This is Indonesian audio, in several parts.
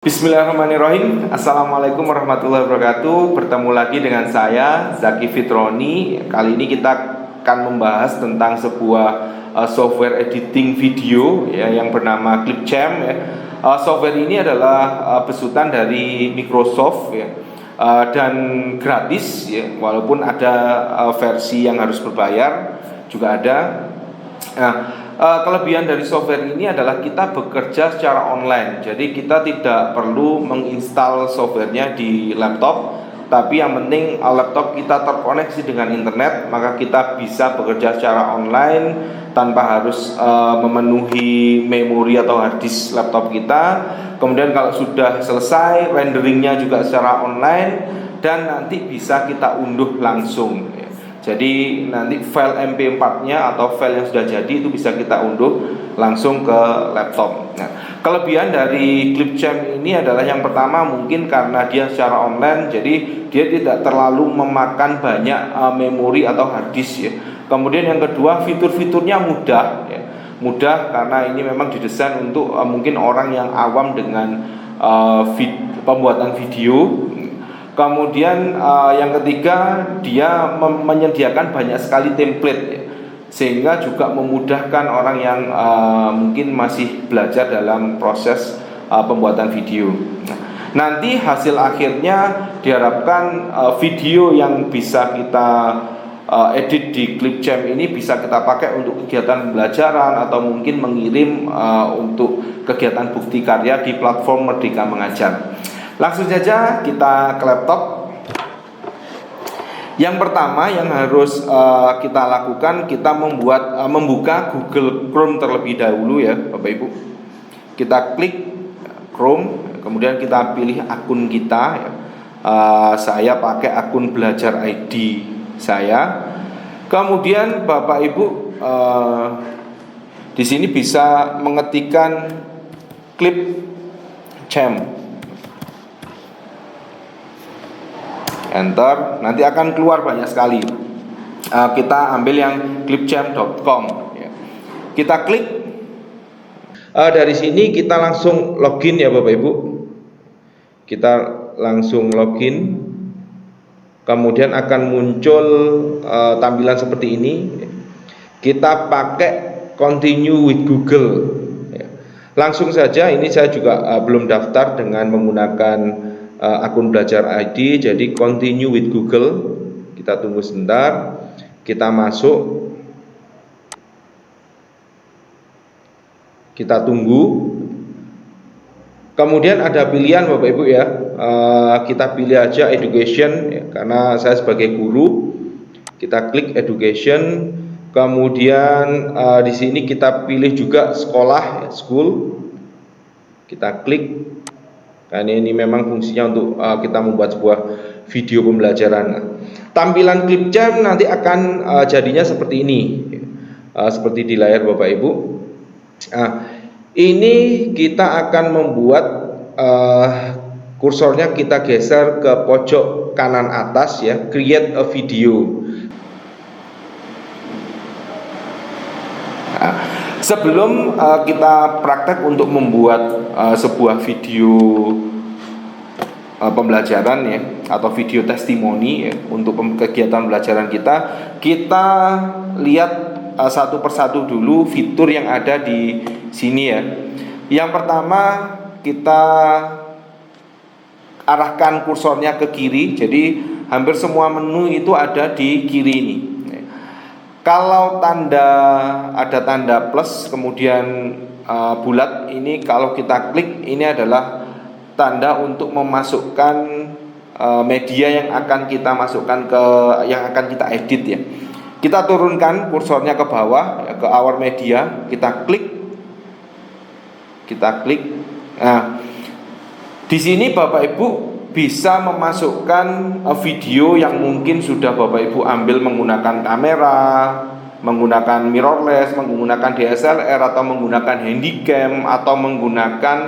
Bismillahirrahmanirrahim. Assalamualaikum warahmatullahi wabarakatuh. Bertemu lagi dengan saya Zaki Fitroni. Kali ini kita akan membahas tentang sebuah software editing video ya, yang bernama Clipchamp ya. Software ini adalah besutan dari Microsoft ya, dan gratis ya, walaupun ada versi yang harus berbayar juga ada. Kelebihan dari software ini adalah kita bekerja secara online. Jadi kita tidak perlu menginstal softwarenya di laptop, tapi yang penting laptop kita terkoneksi dengan internet, maka kita bisa bekerja secara online tanpa harus memenuhi memori atau harddisk laptop kita. Kemudian kalau sudah selesai, renderingnya juga secara online, dan nanti bisa kita unduh langsung ya. Jadi nanti file MP4-nya atau file yang sudah jadi itu bisa kita unduh langsung ke laptop. Nah, kelebihan dari Clipchamp ini adalah yang pertama mungkin karena dia secara online, jadi dia tidak terlalu memakan banyak memori atau harddisk ya. Kemudian yang kedua, fitur-fiturnya mudah ya. Mudah karena ini memang didesain untuk mungkin orang yang awam dengan pembuatan video. Kemudian yang ketiga, dia menyediakan banyak sekali template ya, sehingga juga memudahkan orang yang mungkin masih belajar dalam proses pembuatan video. Nanti hasil akhirnya diharapkan video yang bisa kita edit di Clipchamp ini bisa kita pakai untuk kegiatan pembelajaran atau mungkin mengirim untuk kegiatan bukti karya di platform Merdeka Mengajar. Langsung saja kita ke laptop. Yang pertama yang harus kita lakukan, kita membuka Google Chrome terlebih dahulu ya Bapak Ibu. Kita klik Chrome, kemudian kita pilih akun kita ya. Saya pakai akun Belajar ID saya. Kemudian Bapak Ibu di sini bisa mengetikkan Clipchamp. Enter, nanti akan keluar banyak sekali. Kita ambil yang clipchamp.com ya. Kita klik. Dari sini kita langsung login ya Bapak Ibu. Kita langsung login. Kemudian akan muncul tampilan seperti ini. Kita pakai continue with Google ya. Langsung saja, ini saya juga belum daftar dengan menggunakan akun Belajar ID, jadi continue with Google. Kita tunggu sebentar, kita masuk, kita tunggu. Kemudian ada pilihan Bapak Ibu ya, kita pilih aja education ya, karena saya sebagai guru. Kita klik education, kemudian di sini kita pilih juga sekolah ya, school. Kita klik. Karena ini memang fungsinya untuk kita membuat sebuah video pembelajaran. Tampilan Clipchamp nanti akan jadinya seperti ini, seperti di layar Bapak Ibu. Ini kita akan membuat kursornya kita geser ke pojok kanan atas ya, create a video. Sebelum kita praktek untuk membuat sebuah video pembelajaran ya, atau video testimoni ya, untuk kegiatan pembelajaran kita lihat satu persatu dulu fitur yang ada di sini ya. Yang pertama, kita arahkan kursornya ke kiri, jadi hampir semua menu itu ada di kiri ini. Kalau ada tanda plus kemudian bulat, ini kalau kita klik, ini adalah tanda untuk memasukkan media yang akan kita masukkan yang akan kita edit ya. Kita turunkan kursornya ke bawah ya, ke our media, kita klik. Nah, di sini Bapak Ibu bisa memasukkan video yang mungkin sudah Bapak Ibu ambil menggunakan kamera, menggunakan mirrorless, menggunakan DSLR, atau menggunakan handycam, atau menggunakan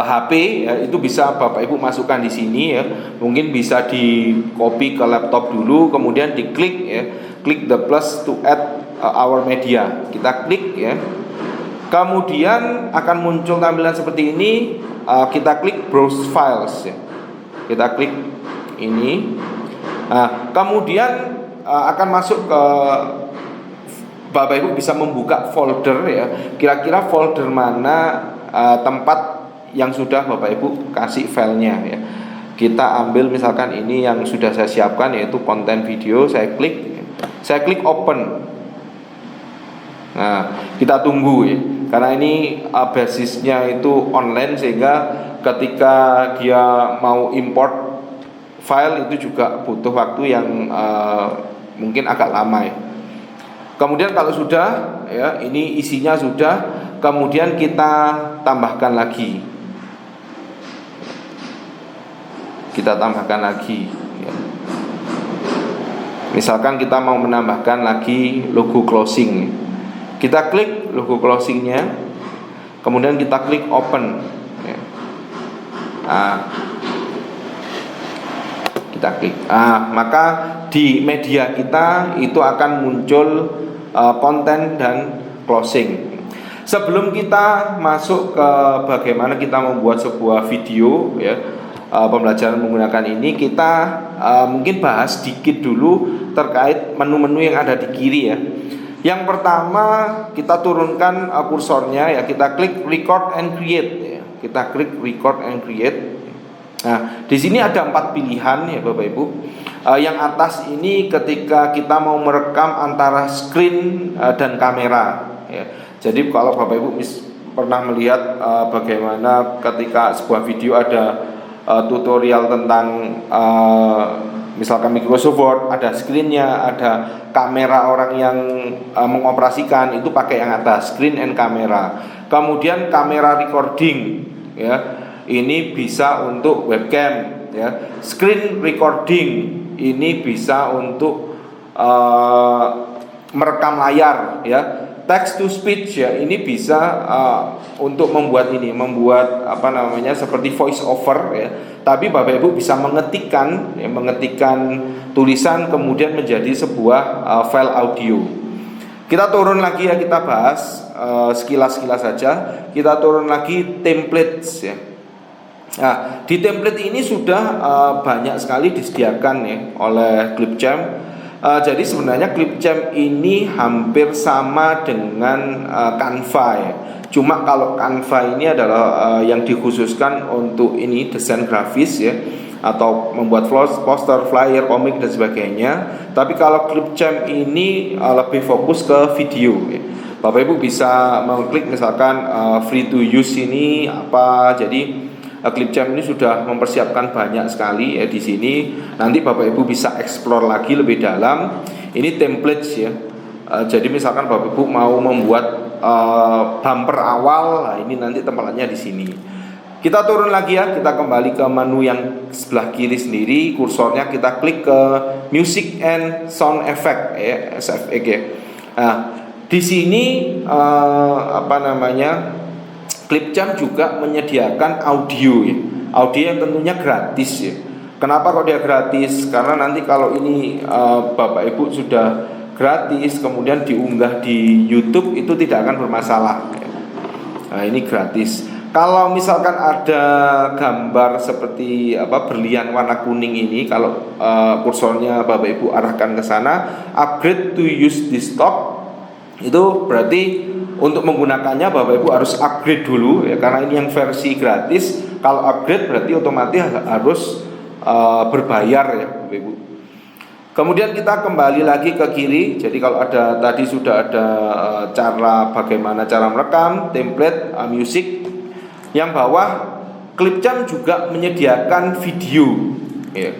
HP ya, itu bisa Bapak Ibu masukkan di sini ya. Mungkin bisa di copy ke laptop dulu, kemudian diklik ya, klik the plus to add our media. Kita klik ya. Kemudian akan muncul tampilan seperti ini. Kita klik browse files ya. Kita klik ini. Kemudian akan masuk ke Bapak Ibu bisa membuka folder ya. Kira-kira folder mana tempat yang sudah Bapak Ibu kasih filenya ya. Kita ambil misalkan ini yang sudah saya siapkan, yaitu konten video. Saya klik open. Nah, kita tunggu ya. Karena ini basisnya itu online, sehingga ketika dia mau import file itu juga butuh waktu yang mungkin agak lama ya. Kemudian kalau sudah ya, ini isinya sudah, kemudian kita tambahkan lagi. Kita tambahkan lagi ya. Misalkan kita mau menambahkan lagi logo closing. Kita klik logo closingnya, kemudian kita klik open ya. Kita klik. Maka di media kita itu akan muncul konten dan closing. Sebelum kita masuk ke bagaimana kita membuat sebuah video ya, pembelajaran menggunakan ini, kita mungkin bahas sedikit dulu terkait menu-menu yang ada di kiri ya. Yang pertama, kita turunkan kursornya ya, kita klik record and create ya. Kita klik record and create. Nah, di sini ada 4 pilihan ya Bapak Ibu. Yang atas ini ketika kita mau merekam antara screen dan kamera ya. Jadi kalau Bapak Ibu pernah melihat bagaimana ketika sebuah video ada tutorial tentang misalkan Microsoft Word, ada screen-nya, ada kamera orang yang mengoperasikan, itu pakai yang atas, screen and kamera. Kemudian kamera recording ya, ini bisa untuk webcam ya. Screen recording ini bisa untuk merekam layar ya. Text to speech ya, ini bisa untuk membuat seperti voice over ya. Tapi Bapak Ibu bisa mengetikkan tulisan kemudian menjadi sebuah file audio. Kita turun lagi ya, kita bahas sekilas-sekilas saja. Kita turun lagi templates ya. Nah, di template ini sudah banyak sekali disediakan ya oleh Clipchamp. Jadi sebenarnya Clipchamp ini hampir sama dengan Canva ya. Cuma kalau Canva ini adalah yang dikhususkan untuk ini desain grafis ya, atau membuat poster, flyer, komik dan sebagainya. Tapi kalau Clipchamp ini lebih fokus ke video ya. Bapak Ibu bisa mengklik misalkan free to use ini apa. Jadi Clipchamp ini sudah mempersiapkan banyak sekali ya di sini. Nanti Bapak Ibu bisa explore lagi lebih dalam. Ini templates ya. Jadi misalkan Bapak Ibu mau membuat bumper awal, nah ini nanti tempatnya di sini. Kita turun lagi ya, kita kembali ke menu yang sebelah kiri sendiri, kursornya kita klik ke Music and Sound Effect ya, SFX ya. Nah, di sini Clipchamp juga menyediakan audio ya. Audio yang tentunya gratis ya. Kenapa kok dia gratis? Karena nanti kalau ini Bapak Ibu sudah gratis kemudian diunggah di YouTube itu tidak akan bermasalah ya. Nah, ini gratis. Kalau misalkan ada gambar seperti berlian warna kuning ini, kalau kursornya Bapak Ibu arahkan ke sana, upgrade to use desktop, itu berarti untuk menggunakannya Bapak Ibu harus upgrade dulu ya, karena ini yang versi gratis. Kalau upgrade berarti otomatis harus berbayar ya Bapak Ibu. Kemudian kita kembali lagi ke kiri. Jadi kalau ada tadi sudah ada bagaimana cara merekam, template, music. Yang bawah Clipchamp juga menyediakan video ya.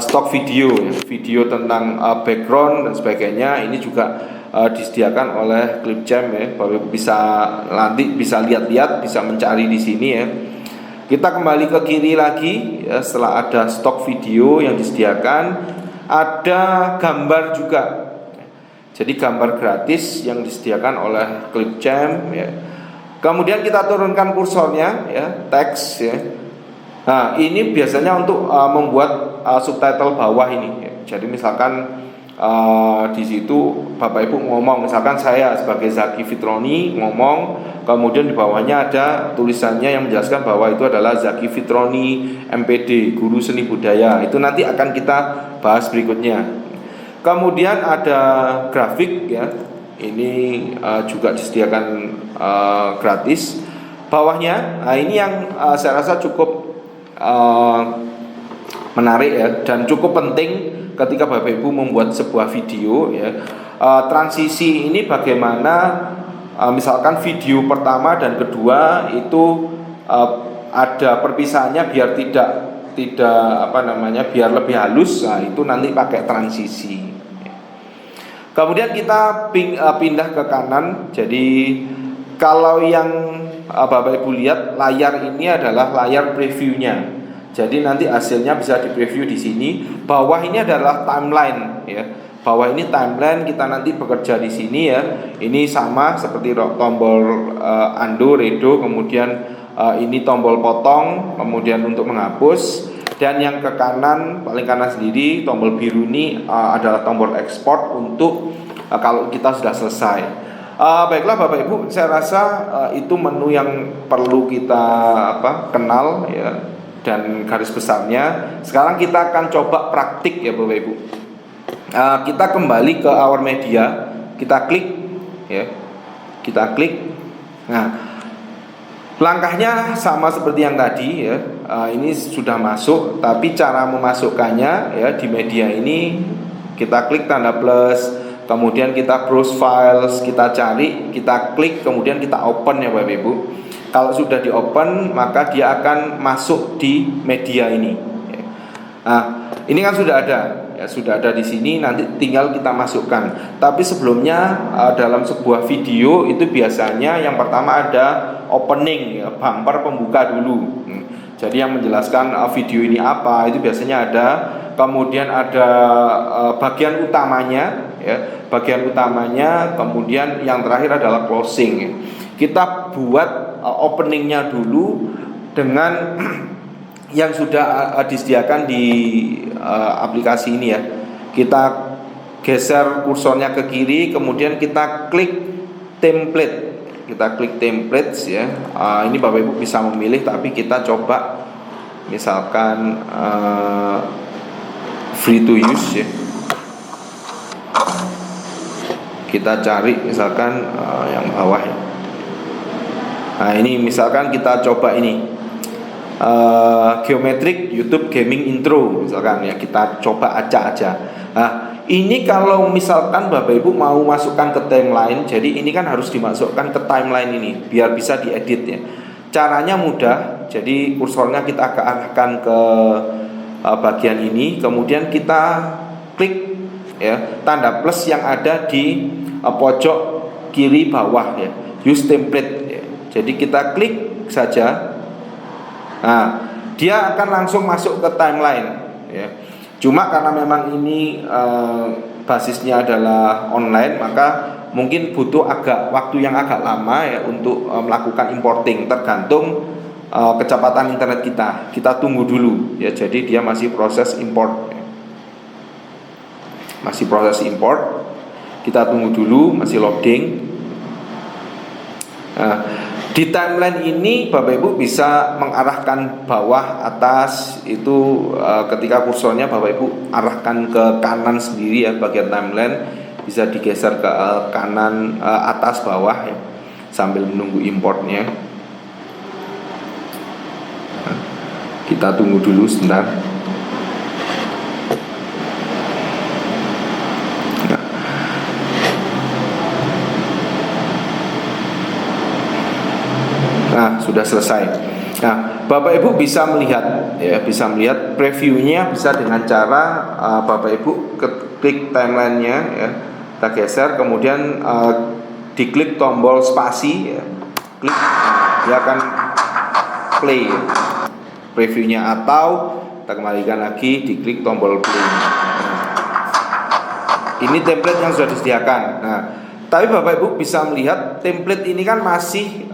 Stok video ya. Video tentang background dan sebagainya. Ini juga disediakan oleh Clipchamp ya. Bapak Ibu nanti bisa lihat-lihat, bisa mencari di sini ya. Kita kembali ke kiri lagi ya, setelah ada stok video yang disediakan, ada gambar juga. Jadi gambar gratis yang disediakan oleh Clipchamp ya. Kemudian kita turunkan kursornya ya, teks ya. Nah, ini biasanya untuk membuat subtitle bawah ini ya. Jadi misalkan Di situ Bapak Ibu ngomong, misalkan saya sebagai Zaki Fitroni ngomong, kemudian di bawahnya ada tulisannya yang menjelaskan bahwa itu adalah Zaki Fitroni MPD, guru seni budaya. Itu nanti akan kita bahas berikutnya. Kemudian ada grafik ya, ini juga disediakan gratis. Bawahnya, nah ini yang saya rasa cukup menarik ya, dan cukup penting ketika Bapak Ibu membuat sebuah video ya. Transisi ini bagaimana misalkan video pertama dan kedua itu ada perpisahannya biar tidak biar lebih halus. Nah, itu nanti pakai transisi. Kemudian kita pindah ke kanan. Jadi kalau yang Bapak Ibu lihat, layar ini adalah layar previewnya. Jadi nanti hasilnya bisa di preview di sini. Bawah ini adalah timeline ya. Bawah ini timeline, kita nanti bekerja di sini ya. Ini sama seperti tombol undo, redo, kemudian ini tombol potong, kemudian untuk menghapus. Dan yang ke kanan, paling kanan sendiri, tombol biru ini adalah tombol ekspor untuk kalau kita sudah selesai. Baiklah Bapak Ibu, saya rasa itu menu yang perlu kita kenal ya, dan garis besarnya. Sekarang kita akan coba praktik ya Bapak Ibu. Kita kembali ke our media, kita klik ya, kita klik. Nah, langkahnya sama seperti yang tadi ya. Ini sudah masuk, tapi cara memasukkannya ya di media ini kita klik tanda plus, kemudian kita browse files, kita cari, kita klik, kemudian kita open ya Bapak Ibu. Kalau sudah di open, maka dia akan masuk di media ini. Nah, ini kan sudah ada ya, sudah ada di sini, nanti tinggal kita masukkan. Tapi sebelumnya dalam sebuah video itu biasanya yang pertama ada opening ya, bumper pembuka dulu. Jadi yang menjelaskan video ini apa, itu biasanya ada. Kemudian ada bagian utamanya ya, bagian utamanya, kemudian yang terakhir adalah closing ya. Kita buat openingnya dulu dengan yang sudah disediakan di aplikasi ini ya. Kita geser kursornya ke kiri, kemudian kita klik template. Kita klik templates ya. Ini Bapak Ibu bisa memilih, tapi kita coba misalkan free to use ya. Kita cari misalkan yang bawah ya. Nah ini misalkan kita coba ini geometric YouTube gaming intro misalkan ya, kita coba acak aja. Nah ini kalau misalkan Bapak Ibu mau masukkan ke timeline, jadi ini kan harus dimasukkan ke timeline ini biar bisa diedit ya. Caranya mudah, jadi kursornya kita arahkan ke bagian ini, kemudian kita klik ya tanda plus yang ada di pojok kiri bawah ya, use template. Jadi kita klik saja. Nah, dia akan langsung masuk ke timeline ya. Cuma karena memang ini basisnya adalah online, maka mungkin butuh waktu yang agak lama ya untuk melakukan importing, tergantung kecepatan internet kita. Kita tunggu dulu ya. Jadi dia masih proses import ya. Masih proses import. Kita tunggu dulu, masih loading. Nah, di timeline ini Bapak Ibu bisa mengarahkan bawah atas itu ketika kursornya Bapak Ibu arahkan ke kanan sendiri ya, bagian timeline bisa digeser ke kanan atas bawah ya, sambil menunggu importnya. Nah, kita tunggu dulu sebentar. Nah, sudah selesai. Nah, Bapak Ibu bisa melihat ya, bisa melihat previewnya bisa dengan cara Bapak Ibu klik timelinenya ya, kita geser, kemudian diklik tombol spasi ya, klik, dia akan play ya, previewnya, atau kita kembalikan lagi, diklik tombol play. Ini template yang sudah disediakan. Nah, tapi Bapak Ibu bisa melihat template ini kan masih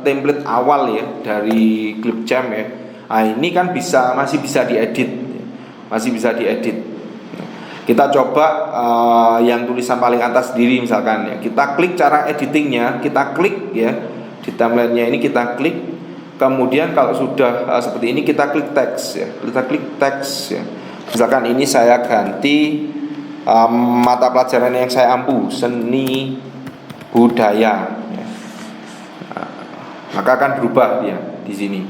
template awal ya dari Clipchamp ya. Nah ini kan masih bisa diedit, masih bisa diedit. Kita coba yang tulisan paling atas sendiri misalkan ya. Kita klik cara editingnya, kita klik ya di timelinenya ini, kita klik. Kemudian kalau sudah seperti ini kita klik teks ya. Kita klik teks ya. Misalkan ini saya ganti mata pelajaran yang saya ampu, seni budaya ya. Maka akan berubah dia di sini.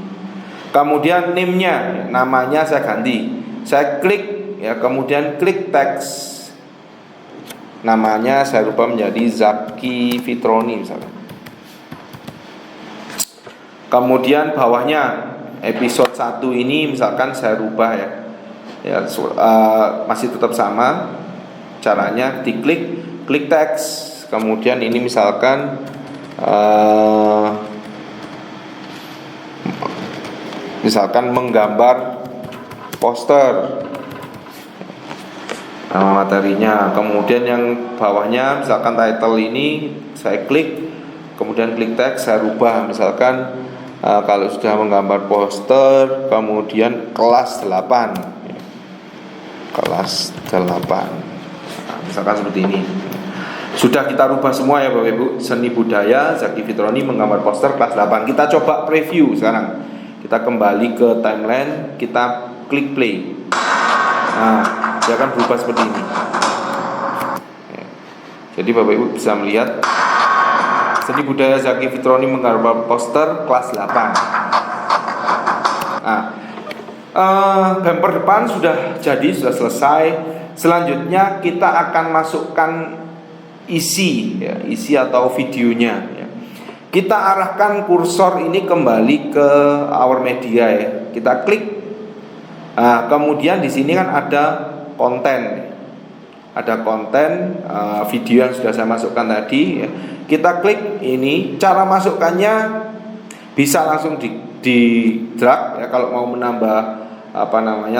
Kemudian name-nya, namanya saya ganti. Saya klik ya, kemudian klik teks, namanya saya rubah menjadi Zaki Fitroni misalnya. Kemudian bawahnya episode 1 ini misalkan saya rubah ya, masih tetap sama caranya, diklik, klik teks. Kemudian ini misalkan menggambar poster, nama materinya. Kemudian yang bawahnya misalkan title ini saya klik, kemudian klik teks, saya rubah misalkan kalau sudah menggambar poster, kemudian kelas 8 ya. Kelas 8 nah, misalkan seperti ini. Sudah kita rubah semua ya Bapak Ibu. Seni budaya Zaki Fitroni menggambar poster kelas 8. Kita coba preview sekarang. Kita kembali ke timeline, kita klik play. Nah, dia akan berubah seperti ini. Jadi Bapak Ibu bisa melihat seni budaya Zaki Fitroni menggambar poster kelas 8. Nah, bumper depan sudah jadi, sudah selesai. Selanjutnya kita akan masukkan isi atau videonya ya. Kita arahkan kursor ini kembali ke our media ya. Kita klik. Nah, kemudian di sini kan ada konten. Ada konten video yang sudah saya masukkan tadi ya. Kita klik ini, cara masukkannya bisa langsung di drag ya kalau mau menambah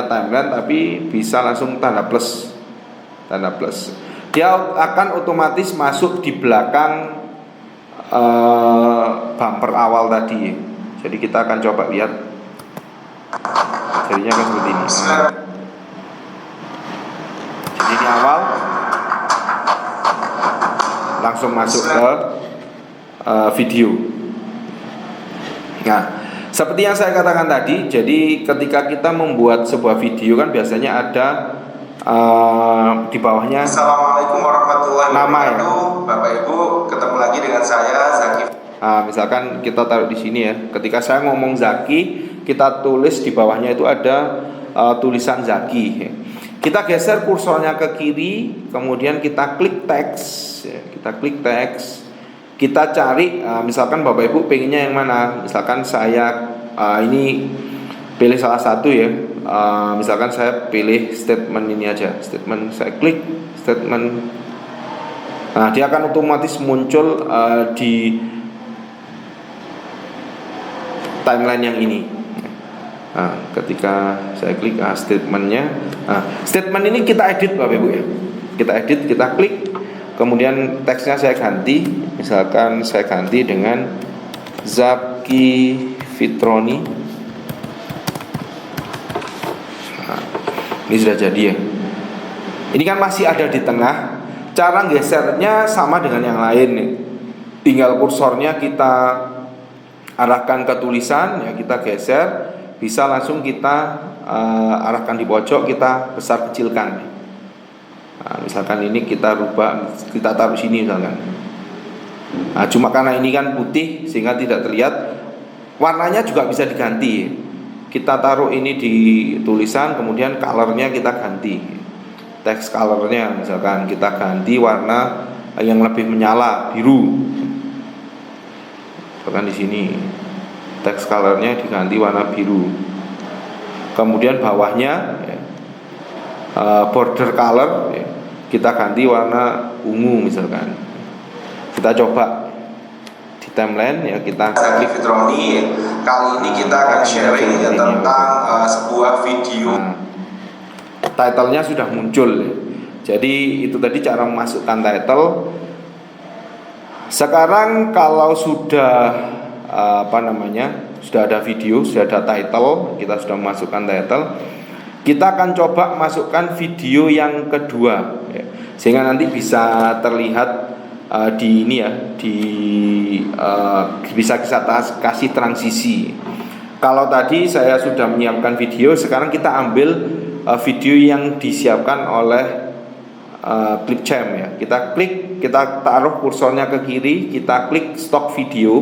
timeline, tapi bisa langsung tanda plus. Dia akan otomatis masuk di belakang bumper awal tadi. Jadi kita akan coba lihat. Jadinya akan seperti ini. Jadi ini awal, langsung masuk ke video. Nah, seperti yang saya katakan tadi, jadi ketika kita membuat sebuah video kan biasanya ada di bawahnya Assalamualaikum warahmatullahi wabarakatuh. Ya. Bapak Ibu, ketemu lagi dengan saya Zaki. Misalkan kita taruh di sini ya. Ketika saya ngomong Zaki, kita tulis di bawahnya itu ada tulisan Zaki. Kita geser kursornya ke kiri, kemudian kita klik teks. Ya. Kita klik teks. Kita cari, misalkan Bapak Ibu pengennya yang mana? Misalkan saya ini pilih salah satu ya. Misalkan saya pilih statement ini aja. Statement, saya klik statement. Nah, dia akan otomatis muncul di timeline yang ini. Nah, ketika saya klik statementnya, statement ini kita edit Bapak Ibu ya. Kita edit, kita klik, kemudian teksnya saya ganti. Misalkan saya ganti dengan Zaki Fitroni. Nah, ini sudah jadi ya. Ini kan masih ada di tengah. Cara gesernya sama dengan yang lain nih. Tinggal kursornya kita arahkan ke tulisan ya, kita geser, bisa langsung kita arahkan di pojok, kita besar kecilkan. Nah, misalkan ini kita rubah, kita taruh sini misalkan. Nah, cuma karena ini kan putih sehingga tidak terlihat. Warnanya juga bisa diganti. Kita taruh ini di tulisan, kemudian colornya kita ganti. Text colornya misalkan kita ganti warna yang lebih menyala, biru. Misalkan di sini text colornya diganti warna biru. Kemudian bawahnya ya, border color ya, kita ganti warna ungu misalkan. Kita coba di timeline ya, kita Zaki Fitroni. Kali ini kita akan sharing tentang sebuah video. Title-nya sudah muncul ya. Jadi itu tadi cara memasukkan title. Sekarang kalau sudah sudah ada video, sudah ada title, kita sudah memasukkan title. Kita akan coba masukkan video yang kedua ya, sehingga nanti bisa terlihat di ini ya, bisa kita kasih transisi. Kalau tadi saya sudah menyiapkan video, sekarang kita ambil video yang disiapkan oleh Clipchamp ya. Kita klik, kita taruh kursornya ke kiri, kita klik stock video.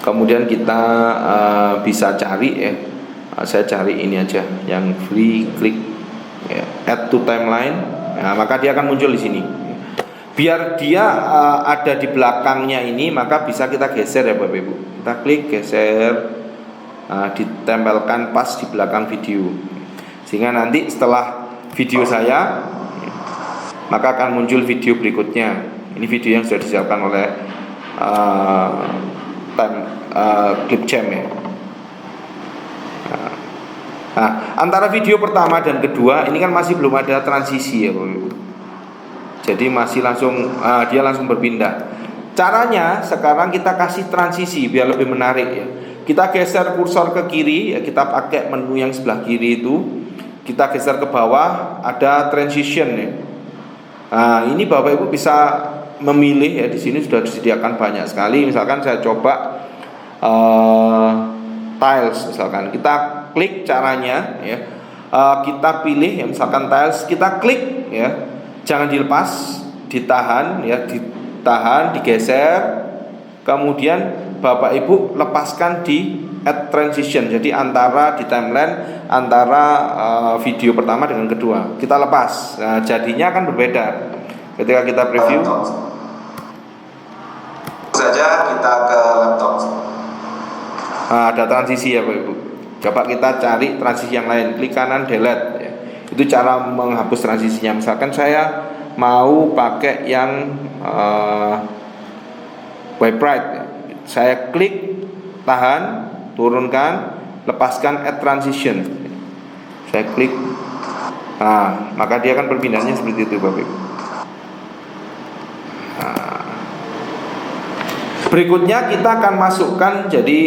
Kemudian kita bisa cari ya. Saya cari ini aja yang free, klik ya, add to timeline. Nah, maka dia akan muncul di sini. Biar dia ada di belakangnya ini, maka bisa kita geser ya Bapak Ibu. Kita klik geser, ditempelkan pas di belakang video. Sehingga nanti setelah video saya, maka akan muncul video berikutnya. Ini video yang sudah disiapkan oleh Clipchamp ya. Nah, antara video pertama dan kedua ini kan masih belum ada transisi ya Bapak Ibu. Jadi masih langsung dia langsung berpindah. Caranya sekarang kita kasih transisi biar lebih menarik ya. Kita geser kursor ke kiri ya, kita pakai menu yang sebelah kiri itu. Kita geser ke bawah, ada transition ya. Nah, ini Bapak Ibu bisa memilih ya, di sini sudah disediakan banyak sekali. Misalkan saya coba tiles misalkan. Kita klik caranya ya, kita pilih ya, misalkan tiles, kita klik ya, jangan dilepas, ditahan ya, ditahan, digeser, kemudian Bapak Ibu lepaskan di add transition. Jadi antara di timeline antara video pertama dengan kedua kita lepas, nah, jadinya akan berbeda ketika kita preview. Saja kita ke laptop. Nah, ada transisi ya Bapak Ibu. Coba kita cari transisi yang lain, klik kanan delete ya. Itu cara menghapus transisinya. Misalkan saya mau pakai yang wipe right ya. Saya klik, tahan, turunkan, lepaskan add transition. Saya klik, nah, maka dia akan berpindahnya seperti itu Bapak Ibu. Nah, berikutnya kita akan masukkan jadi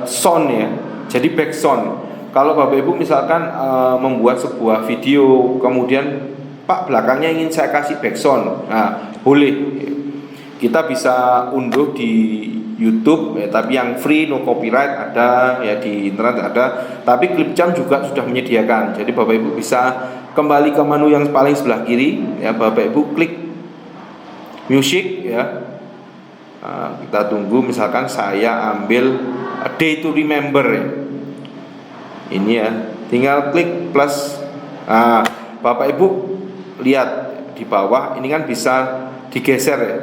sound ya. Jadi back sound. Kalau Bapak Ibu misalkan membuat sebuah video, kemudian Pak belakangnya ingin saya kasih back sound, nah boleh. Kita bisa unduh di YouTube ya, tapi yang free no copyright ada ya, di internet ada. Tapi Clipchamp juga sudah menyediakan. Jadi Bapak Ibu bisa kembali ke menu yang paling sebelah kiri ya, Bapak Ibu klik music ya. Kita tunggu, misalkan saya ambil a day to remember ya. Ini ya, tinggal klik plus. Nah, Bapak Ibu lihat di bawah ini kan bisa digeser ya.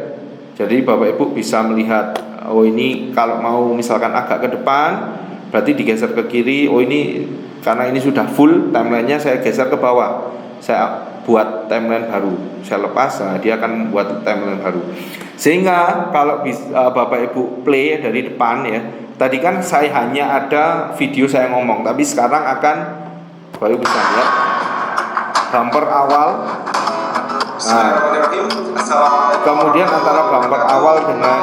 Jadi Bapak Ibu bisa melihat, oh ini kalau mau misalkan agak ke depan berarti digeser ke kiri. Oh ini karena ini sudah full timelinenya, saya geser ke bawah, saya buat timeline baru, saya lepas, nah dia akan buat timeline baru. Sehingga kalau Bapak Ibu play dari depan ya, tadi kan saya hanya ada video saya ngomong, tapi sekarang akan Bapak Ibu bisa lihat bumper awal. Nah, kemudian antara bumper awal dengan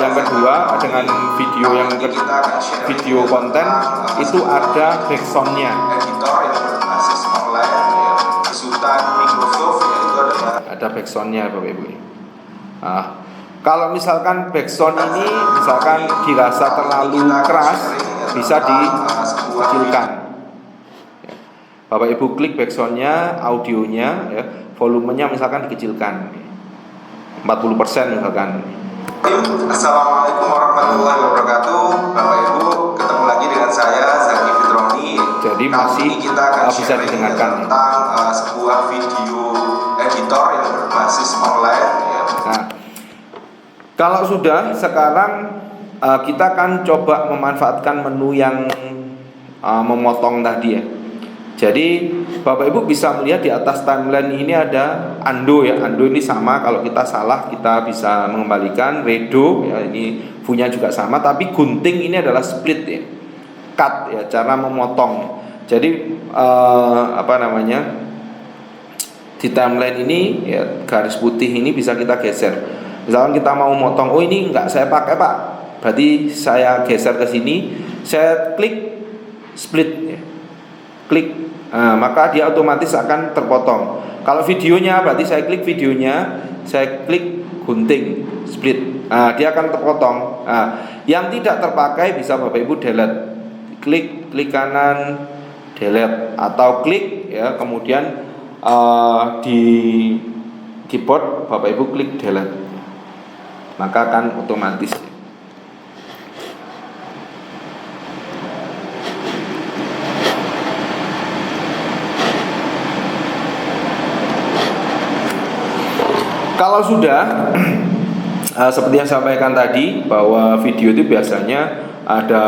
yang kedua dengan video yang video konten itu ada backsoundnya. Ada backsoundnya Bapak Ibu. Nah, kalau misalkan backsound ini misalkan dirasa terlalu keras, bisa dikecilkan. Bapak Ibu klik backsoundnya, audionya ya, volumenya misalkan dikecilkan 40% misalkan. Assalamualaikum warahmatullahi wabarakatuh. Bapak Ibu, ketemu lagi dengan saya Zaki Fitroni. Jadi masih kita akan bisa didengarkan tentang sebuah video editor yang berbasis online ya. Nah, kalau sudah, sekarang kita akan coba memanfaatkan menu yang memotong tadi ya. Jadi Bapak Ibu bisa melihat di atas timeline ini ada undo ya. Undo ini sama, kalau kita salah kita bisa mengembalikan. Redo ya, ini punya juga sama, tapi gunting ini adalah split ya, cut ya, cara memotong. Jadi di timeline ini ya, garis putih ini bisa kita geser. Misalkan kita mau motong, oh ini enggak saya pakai Pak, berarti saya geser ke sini, saya klik split ya. Klik, maka dia otomatis akan terpotong. Kalau videonya berarti saya klik videonya, saya klik gunting split, dia akan terpotong. Yang tidak terpakai bisa Bapak Ibu delete, klik kanan delete, atau klik ya, kemudian di keyboard Bapak Ibu klik delete, maka akan otomatis. Kalau sudah seperti yang saya sampaikan tadi, bahwa video itu biasanya ada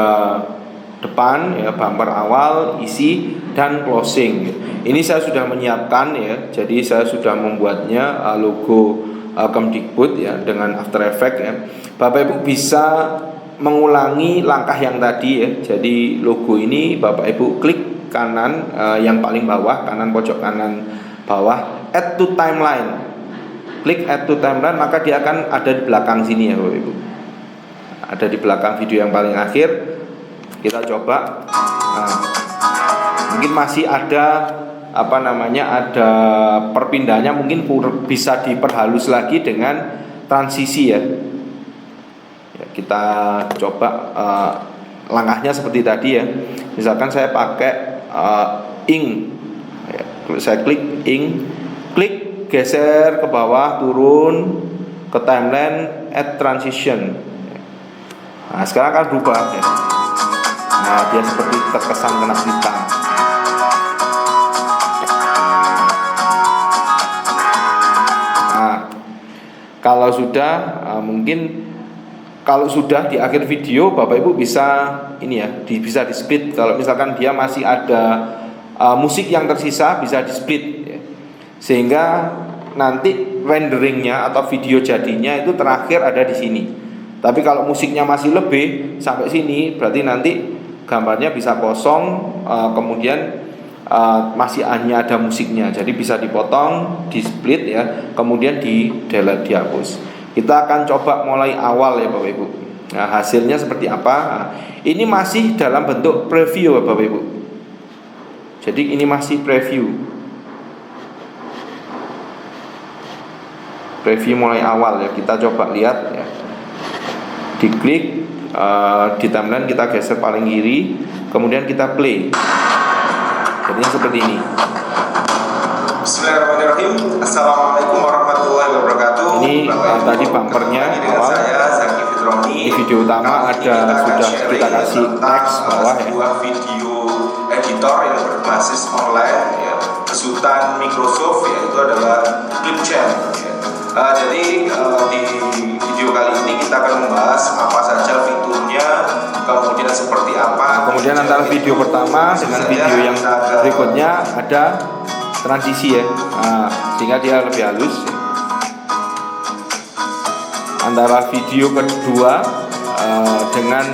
depan ya, bumper awal, isi, dan closing. Ini saya sudah menyiapkan ya, jadi saya sudah membuatnya logo Kemdikbud ya dengan After Effects ya. Bapak Ibu bisa mengulangi langkah yang tadi ya. Jadi logo ini Bapak Ibu klik kanan, yang paling bawah, kanan pojok kanan bawah, add to timeline. Klik add to timeline, maka dia akan ada di belakang sini ya Bapak Ibu. Ada di belakang video yang paling akhir. Kita coba. Mungkin masih ada ada perpindahannya, mungkin bisa diperhalus lagi dengan transisi ya. Kita coba langkahnya seperti tadi ya. Misalkan saya pakai ink ya. Saya klik ink, klik geser ke bawah, turun ke timeline, add transition. Nah, sekarang akan berubah ya. Nah, dia seperti terkesan kena pita. Nah, kalau sudah mungkin kalau sudah di akhir video Bapak Ibu bisa ini ya, bisa di split. Kalau misalkan dia masih ada musik yang tersisa, bisa di split ya. Sehingga nanti renderingnya atau video jadinya itu terakhir ada di sini. Tapi kalau musiknya masih lebih sampai sini, berarti nanti gambarnya bisa kosong, kemudian masih hanya ada musiknya. Jadi bisa dipotong, di split ya, kemudian di delete, dihapus. Kita akan coba mulai awal ya Bapak Ibu. Nah, hasilnya seperti apa? Nah, ini masih dalam bentuk preview ya Bapak Ibu. Jadi ini masih preview. Preview mulai awal ya, kita coba lihat ya. Diklik di timeline, kita geser paling kiri, kemudian kita play. Jadinya seperti ini. Bismillahirrahmanirrahim. Assalamualaikum warahmatullahi wabarakatuh. Ini tadi bumpernya awal. Ini video utama ada sudah kita kasih teks bawah ya. Sebuah video editor yang berbasis online ya, besutan Microsoft, yaitu adalah Clipchamp ya. Jadi di video kali ini kita akan membahas apa saja fiturnya, kemudian seperti apa. Kemudian antara video pertama dengan video yang berikutnya ada transisi ya, sehingga dia lebih halus ya. Antara video kedua dengan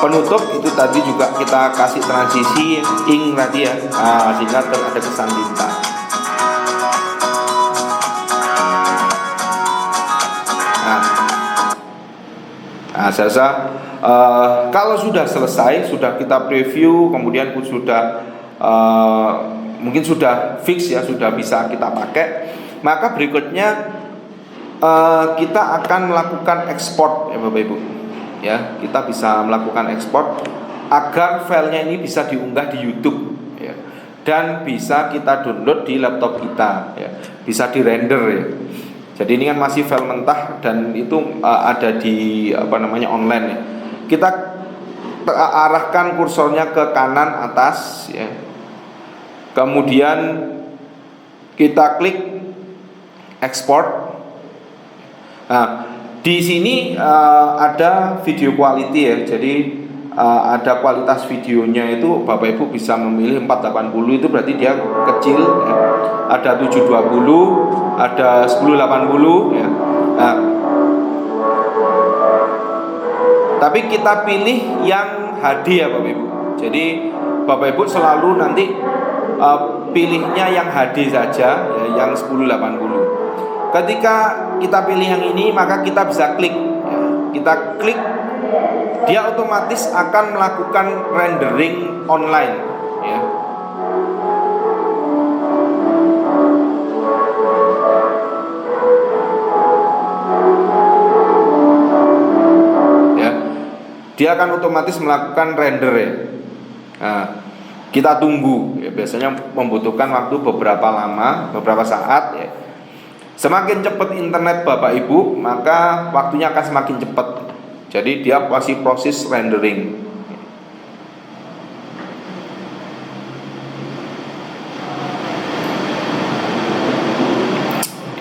penutup itu tadi juga kita kasih transisi ink tadi ya, sehingga ada kesan bintang. Nah, saya rasa kalau sudah selesai, sudah kita preview, kemudian sudah mungkin sudah fix ya, sudah bisa kita pakai, maka berikutnya kita akan melakukan ekspor ya Bapak Ibu. Ya, kita bisa melakukan ekspor agar filenya ini bisa diunggah di YouTube ya, dan bisa kita download di laptop kita ya, bisa dirender ya. Jadi ini kan masih file mentah dan itu ada di online ya. Kita arahkan kursornya ke kanan atas ya. Kemudian kita klik export. Nah, di sini ada video quality ya. Jadi ada kualitas videonya itu Bapak Ibu bisa memilih 480, itu berarti dia kecil ya. Ada 720, ada 1080 ya. Nah, tapi kita pilih yang HD ya Bapak Ibu. Jadi Bapak Ibu selalu nanti pilihnya yang HD saja ya, yang 1080. Ketika kita pilih yang ini, maka kita bisa klik ya. kita klik, dia otomatis akan melakukan rendering online ya. Dia akan otomatis melakukan render ya. Nah, kita tunggu ya, biasanya membutuhkan waktu beberapa saat ya. Semakin cepat internet Bapak Ibu, maka waktunya akan semakin cepat. Jadi dia masih proses rendering.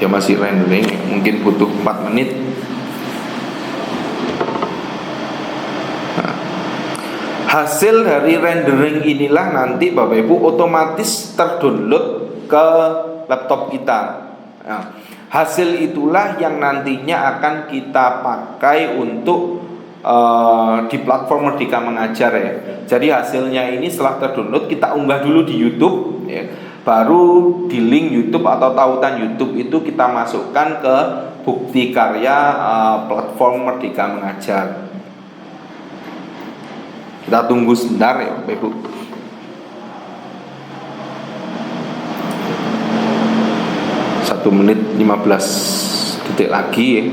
Dia masih rendering, mungkin butuh 4 menit. Hasil dari rendering inilah nanti Bapak Ibu otomatis terdownload ke laptop kita. Nah, hasil itulah yang nantinya akan kita pakai untuk di platform Merdeka Mengajar ya. Jadi hasilnya ini setelah terdownload kita unggah dulu di YouTube ya. Baru di link YouTube atau tautan YouTube itu kita masukkan ke bukti karya platform Merdeka Mengajar. Kita tunggu sebentar ya Bapak Ibu. Satu menit 15 detik lagi ya.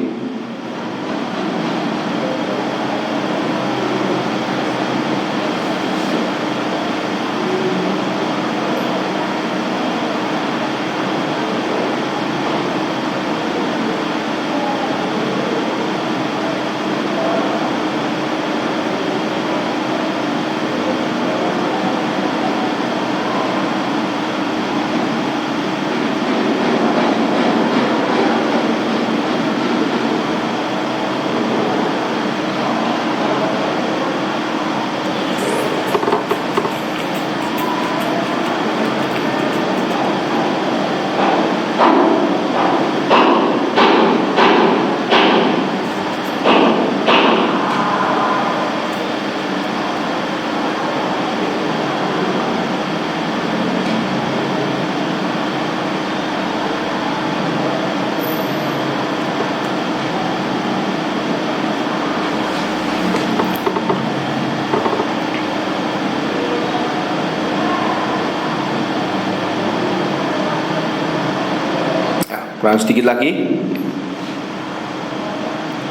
Kurang sedikit lagi.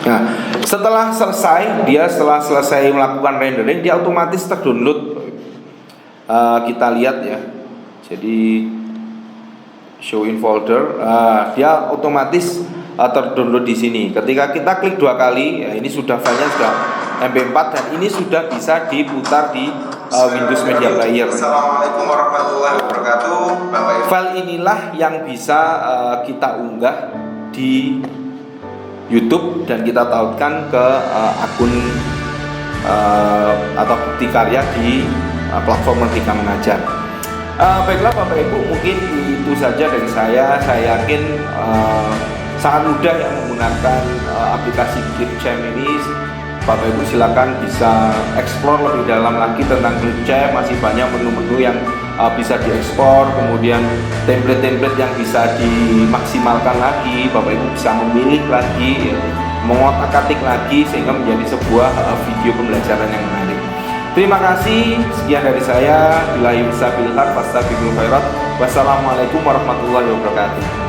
Nah, setelah selesai melakukan rendering, dia otomatis terdownload. Kita lihat ya. Jadi show in folder, dia otomatis terdownload di sini. Ketika kita klik 2 kali, ya ini filenya sudah MP4 dan ini sudah bisa diputar di Windows Media Player. Assalamualaikum warahmatullahi wabarakatuh. File inilah yang bisa kita unggah di YouTube dan kita tautkan ke akun atau bukti karya di platform Merdeka Mengajar. Baiklah Bapak Ibu, mungkin itu saja dari saya. Saya yakin sangat mudah yang menggunakan aplikasi Clipchamp ini. Bapak Ibu silakan bisa explore lebih dalam lagi tentang Clipchamp. Masih banyak menu-menu yang bisa diekspor, kemudian template-template yang bisa dimaksimalkan lagi. Bapak Ibu bisa memilih lagi, mengotak-atik lagi sehingga menjadi sebuah video pembelajaran yang menarik. Terima kasih, sekian dari saya. Billahi wassalamu. Wassalamualaikum warahmatullahi wabarakatuh.